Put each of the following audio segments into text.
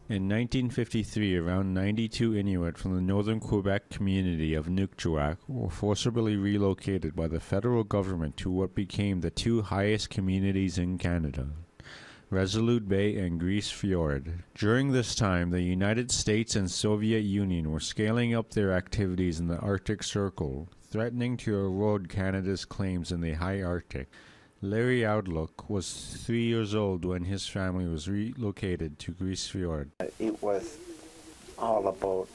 In 1953, around 92 Inuit from the northern Quebec community of Inukjuak were forcibly relocated by the federal government to what became the two highest communities in Canada, Resolute Bay and Grise Fiord. During this time, the United States and Soviet Union were scaling up their activities in the Arctic Circle, threatening to erode Canada's claims in the high Arctic. Larry Outlook was 3 years old when his family was relocated to Grise Fiord. It was all about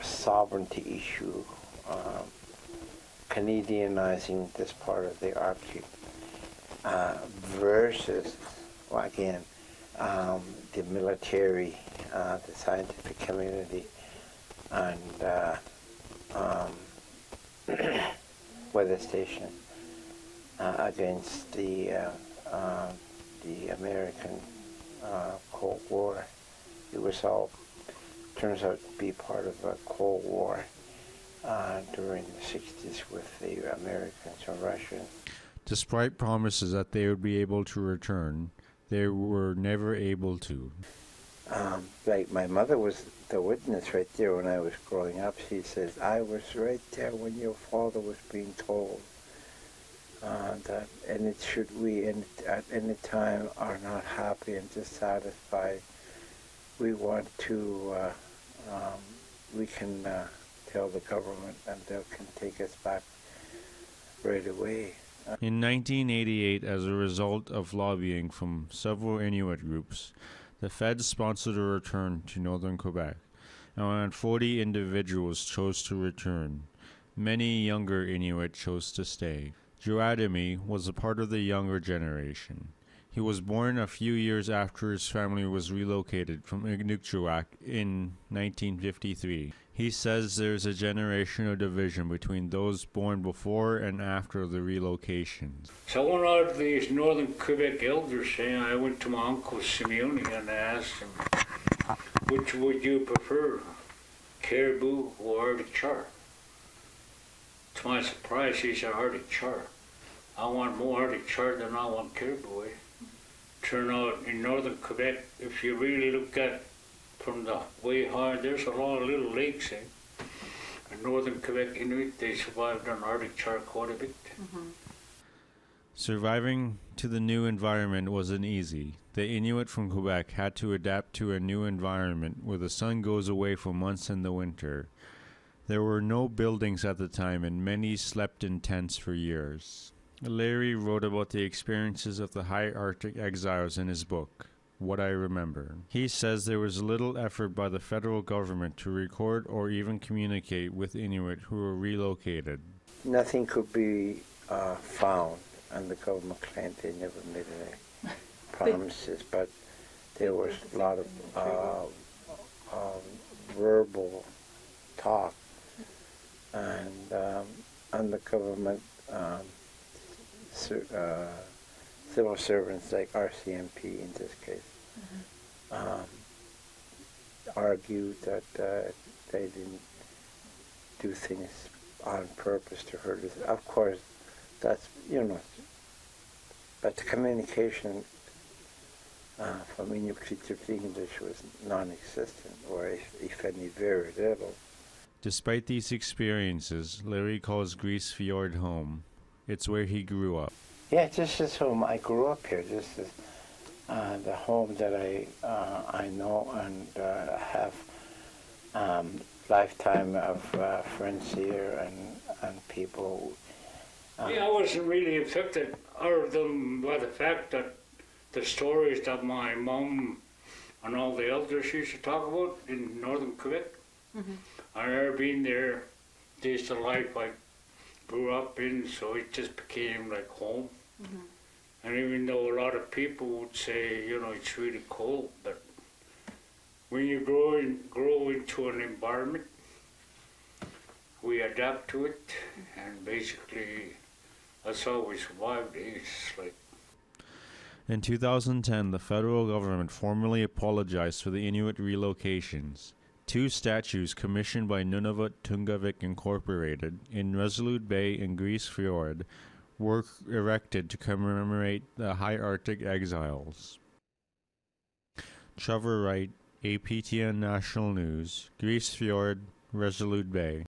sovereignty issue, Canadianizing this part of the Arctic versus, well, again, the military, the scientific community, and weather station. Against the American Cold War. It was all, turns out to be part of a Cold War during the 60s with the Americans and Russians. Despite promises that they would be able to return, they were never able to. Like my mother was the witness right there when I was growing up. She says, I was right there when your father was being told. And it should we at any time are not happy and dissatisfied, we want to we can tell the government and they can take us back right away. In 1988, as a result of lobbying from several Inuit groups, the Feds sponsored a return to northern Quebec. Around 40 individuals chose to return. Many younger Inuit chose to stay. Joadimi was a part of the younger generation. He was born a few years after his family was relocated from Inukjuak in 1953. He says there's a generational division between those born before and after the relocations. So one of these northern Quebec elders saying, I went to my uncle Simeone and I asked him, which would you prefer, caribou or Arctic char? To my surprise, he said Arctic char. I want more Arctic char than I want caribou. Turn out in northern Quebec, if you really look at from the way high, there's a lot of little lakes. In northern Quebec Inuit, they survived on Arctic char quite a bit. Mm-hmm. Surviving to the new environment wasn't easy. The Inuit from Quebec had to adapt to a new environment where the sun goes away for months in the winter. There were no buildings at the time and many slept in tents for years. Larry wrote about the experiences of the high Arctic exiles in his book, What I Remember. He says there was little effort by the federal government to record or even communicate with Inuit who were relocated. Nothing could be found, and the government claimed they never made any promises, but there was a lot of verbal talk, and the government civil servants like RCMP in this case argued that they didn't do things on purpose to hurt us. Of course, that's, but the communication from Inukjuak to English was non-existent, or if any, very little. Despite these experiences, Larry calls Grise Fiord home. It's where he grew up. Yeah, this is home. I grew up here. This is the home that I know and have lifetime of friends here and people. Yeah, I wasn't really affected other than by the fact that the stories that my mom and all the elders used to talk about in northern Quebec. Mm-hmm. I've never been there. This is the life I grew up in, so it just became like home. Mm-hmm. And even though a lot of people would say, it's really cold, but when you grow into an environment, we adapt to it, and basically that's how we survived. It's like. In 2010, the federal government formally apologized for the Inuit relocations. 2 statues commissioned by Nunavut Tungavik Incorporated in Resolute Bay and Grise Fiord were erected to commemorate the high Arctic exiles. Trevor Wright, APTN National News, Grise Fiord, Resolute Bay.